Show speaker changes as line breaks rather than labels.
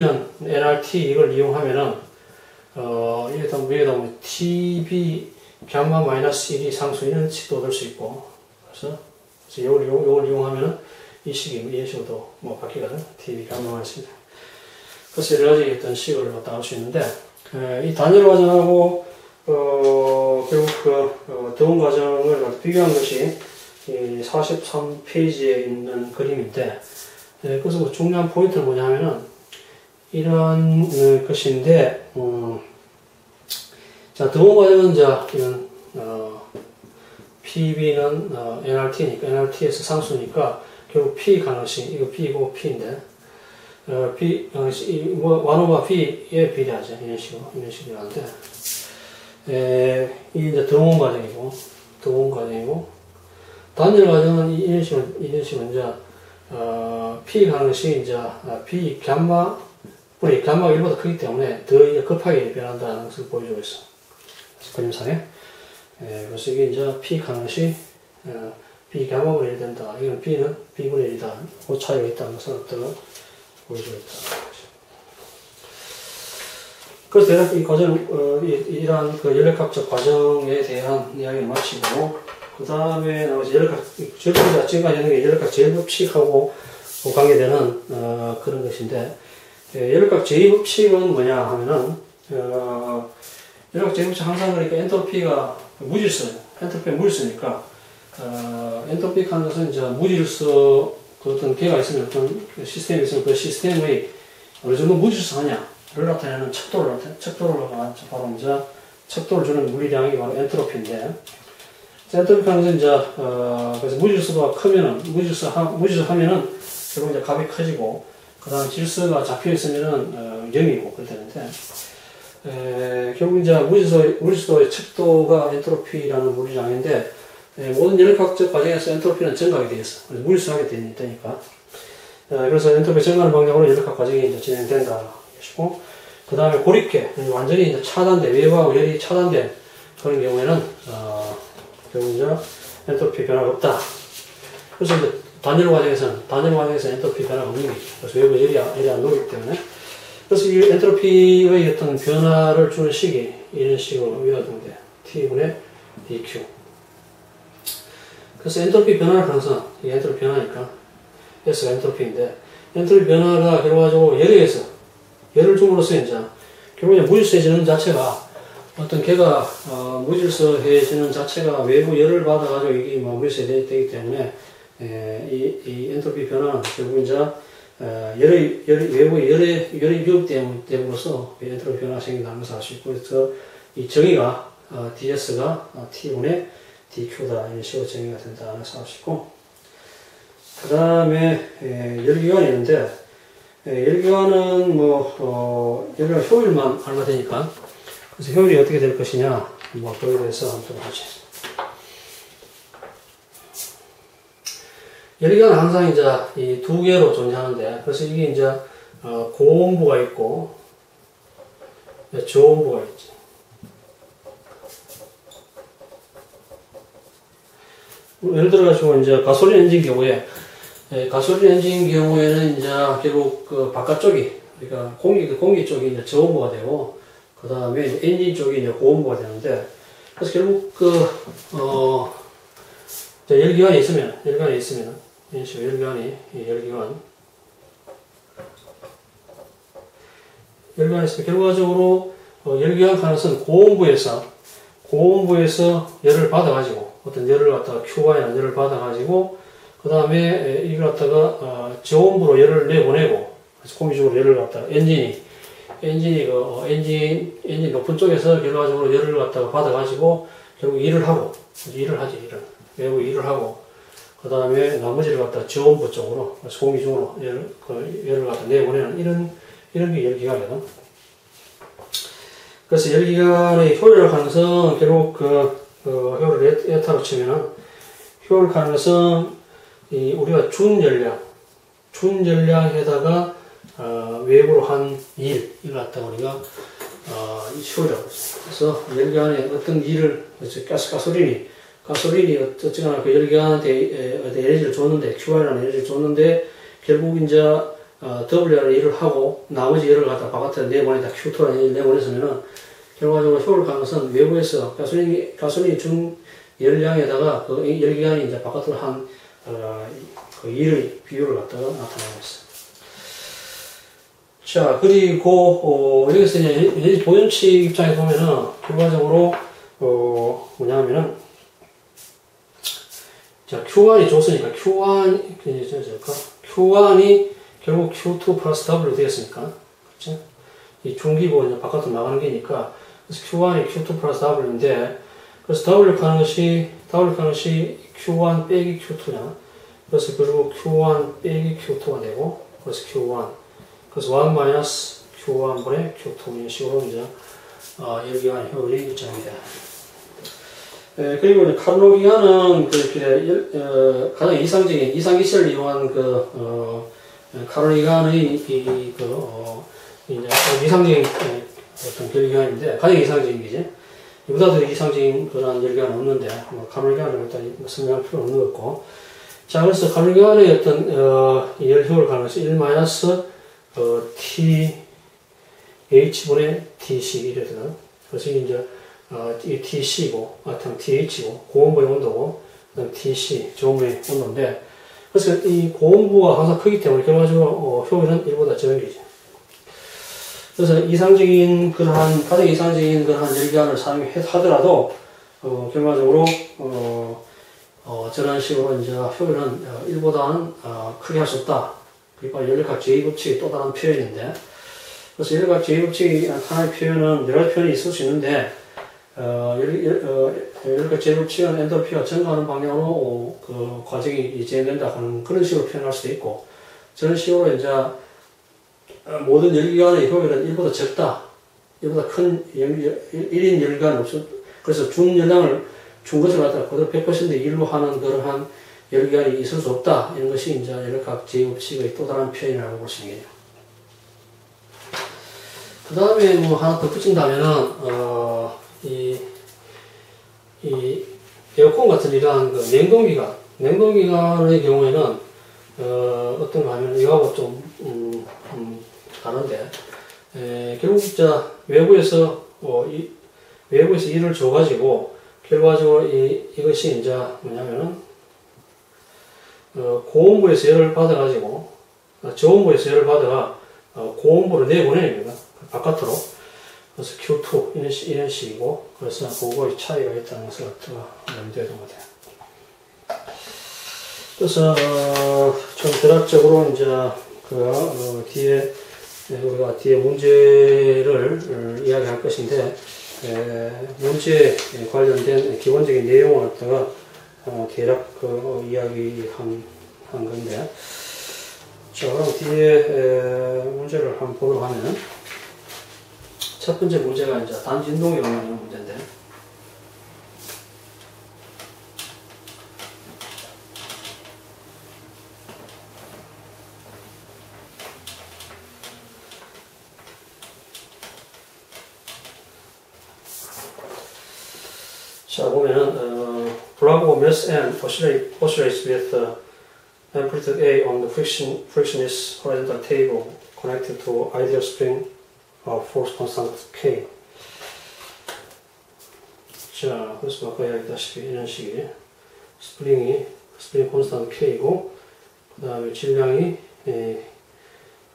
NRT 이걸 이용하면은 여기다 뭐 TB 감마 마이너스 1이 상수 이런 식도 얻을 수 있고 그래서 요걸 이용하면은 이 식이 이런 식으로 뭐 바뀌거든. TB 감마 마이너스 1. 그래서 여러 가지 어떤 식을 나올 수 있는데 이 단열 과정하고 결국 더운 과정을 비교한 것이 이 43페이지에 있는 그림인데 그래서 뭐 중요한 포인트는 뭐냐면은 이런 것인데, 자, 더운 과정은 이런, PB는, NRT니까, NRT에서 상수니까, 결국 P 가능시, 이거 B고 P인데, B, 완호가 B에 비례하죠. 이런 식으로 하는데, 이게 이제 더운 과정이고, 단열 과정은 이런 식으로 이제, P 가능시, 이제, B 감마, 뿌리 감마가 1보다 크기 때문에 더 급하게 변한다는 것을 보여주고 있어. 그림상에. 그래서 이게 이제 P 가능시 B 감마분의 1 된다. 이건 B는 B분의 1이다. 그 차이가 있다는 것을 더 보여주고 있다. 그래서 대략 이 과정, 이러한 그 연력학적 과정에 대한 이야기를 마치고, 그 다음에 나머지 지금까지 하는 게 연력학 제일법칙하고 관계되는, 그런 것인데, 연력학 제일법칙은 뭐냐 하면은, 연력학 제일법칙 항상 그러니까 엔트로피가 무질서예요. 엔트로피가 무질서니까, 엔트로피 하는 것은 이제 무질서, 그 어떤 개가 있으면 어떤 시스템이 있으면 그 시스템의 어느 정도 무질서하냐를 나타내는 척도를 바로 이제 척도를 주는 물리량이 바로 엔트로피인데, 엔트로피 하는 것은 이제, 그래서 무질서도가 크면은, 무질서하면은 결국 이제 값이 커지고, 그 다음 질서가 잡혀 있으면은 0이고 그렇다는데 결국 이제 무질서의 척도가 엔트로피라는 물리량인데 모든 연력학적 과정에서 엔트로피는 증가하게 되어 있어. 무질서하게 되니까. 그래서 엔트로피 증가하는 방향으로 연력학 과정이 이제 진행된다. 것이고 그 다음에 고립계 완전히 이제 차단된 외부하고 열이 차단된 그런 경우에는 결국 이제 엔트로피 변화가 없다. 그래서 이제 단열 과정에서는 엔트로피 변화가 없는 거죠. 그래서 외부 열이 안 녹기 때문에. 그래서 이 엔트로피의 어떤 변화를 주는 식이 이런 식으로 외워두면 돼요. T분의 dq. 그래서 엔트로피 변화를 가능성, 이게 엔트로피 변화니까, S가 엔트로피인데, 엔트로피 변화가 결과적으로 열을 줌으로써 이제, 결국 무질서해지는 자체가, 어떤 개가, 무질서해지는 자체가 외부 열을 받아가지고 이게 무질서되기 때문에, 이 엔트로피 변화는 결국 이제 외부 열의 유입됨으로써 엔트로피 변화가 생긴다는 것을 알 수 있고, 그래서 이 정의가 ds가 t분의 dq다 이런 식으로 정의가 된다는 것을 알 수 있고, 그 다음에 열기관이 있는데 열기관은 열기관 효율만 알면 되니까, 그래서 효율이 어떻게 될 것이냐 그거에 대해서 한번 보지. 열기관은 항상 이제 이 두 개로 존재하는데, 그래서 이게 이제 고온부가 있고 저온부가 있지. 예를 들어가지고 이제 가솔린 엔진 경우에는 이제 결국 그 바깥쪽이, 그러니까 공기 쪽이 이제 저온부가 되고, 그 다음에 엔진 쪽이 이제 고온부가 되는데, 그래서 결국 열기관이 있으면 이런 식으로 열기관이 있으면 결과적으로 열기관 가능성은 고온부에서 열을 받아가지고 어떤 열을 갖다가 Q관이라는 열을 받아가지고 그 다음에 이걸 갖다가 저온부로 열을 내보내고, 그래서 공기적으로 열을 갖다가 엔진 높은 쪽에서 결과적으로 열을 갖다가 받아가지고 결국 일을 하지. 외부 일을 하고, 그 다음에 나머지를 갖다 저온부 쪽으로, 공기 중으로 열을 갖다 내보내는 이런 게 열기관이거든. 그래서 열기관의 효율 가능성, 결국 효율을 에타로 치면은, 효율 가능성, 우리가 준열량에다가, 외부로 한 이걸 갖다가 우리가, 효율이라고 했어요. 그래서 열기관에 어떤 일을, 가솔린이 어쨌거나 그 열기관한테 에너지를 줬는데, Q이라는 에너지를 줬는데, 결국 이제 WR을 일을 하고 나머지 열을 갖다 바깥으로 내보내다 Q2라는 일을 내보냈으면은 결과적으로 효율을 가는 것은 외부에서 가솔린이 준 열량에다가 그 열기관이 이제 바깥으로 한 그 일의 비율을 갖다가 나타내고 있어요. 자, 그리고 여기서 이제 보존치 입장에 보면은 결과적으로 뭐냐면은 자, Q1이 줬으니까 Q1이 결국 Q2 플러스 W 되었으니까 그렇죠? 이 중기고 이제 바깥으로 나가는 게니까 그래서 Q1이 Q2 플러스 W인데 그래서 W 하는 것이 Q1 빼기 Q2냐 그래서 결국 Q1 빼기 Q2가 되고 그래서 Q1 그래서 1 마이너스 Q1분의 Q2 이런 식으로 이제 열기관의 효율이 일정합니다. 그리고 이제 카르노 기관은 가장 이상기체를 이용한 카르노 기관의 이제 이상적인 어떤 열기관인데 가장 이상적인 게지. 이보다 더 이상적인 그런 열기관은 없는데 카르노 기관을 일단 설명할 필요 없는 것 같고. 자, 그래서 카르노 기관의 어떤 열 효율을 가는 것이 1 마이너스 T H분의 TC 이래거든. 그래서 이제 이 TC고, TH고, 고온부의 온도고, 그다음 TC, 저온부의 온도인데, 그래서 이 고온부가 항상 크기 때문에 결과적으로 효율은 1보다 적은 거죠. 그래서 가장 이상적인 그러한 열기관을 사용하더라도, 결과적으로, 저런 식으로 이제 효율은 1보다는 크게 할 수 없다. 그리고 열역학 제2법칙의 또 다른 표현인데, 그래서 열역학 제2법칙의 하나의 표현은 여러 가지 표현이 있을 수 있는데, 열역학 제2법칙은 엔트로피가 증가하는 방향으로 그 과정이 진행된다 하는 그런 식으로 표현할 수도 있고, 저런 식으로 이제 모든 열기관의 효율은 1보다 적다. 1보다 큰 1인 열기관은 없어. 그래서 준 것을 갖다가 그대로 100% 일로 하는 그러한 열기관이 있을 수 없다. 이런 것이 이제 열역학 제2법칙의 또 다른 표현이라고 볼 수 있겠네요. 그 다음에 뭐 하나 더 붙인다면은, 이 에어컨 같은 이러한 그 냉동기관의 경우에는, 어떤가 하면 이거하고 좀, 다른데, 결국 자, 외부에서 일을 줘가지고, 결과적으로 이것이 이제 뭐냐면은, 고온부에서 열을 받아가지고, 저온부에서 열을 받아가, 고온부로 내보내는 거다. 바깥으로. 그래서 Q2, 이런 식이고, 그래서 그거의 차이가 있다는 것을 염두에 둔 것 같아요. 그래서, 좀 대략적으로 이제, 우리가 뒤에 문제를 이야기할 것인데, 문제에 관련된 기본적인 내용을 갖다가 대략 이야기한 건데, 자, 그럼 뒤에 문제를 한번 보도록 하면, 첫 번째 문제가 이제 단진동에 관련된 문제인데, 자, 보면은, Bravo mass M oscillates with amplitude A on the frictionless horizontal table connected to ideal spring of force constant K. 자, 그래서 아까 이야기했다시피 이런 식이 스프링 콘스턴트 K이고, 그 다음에 질량이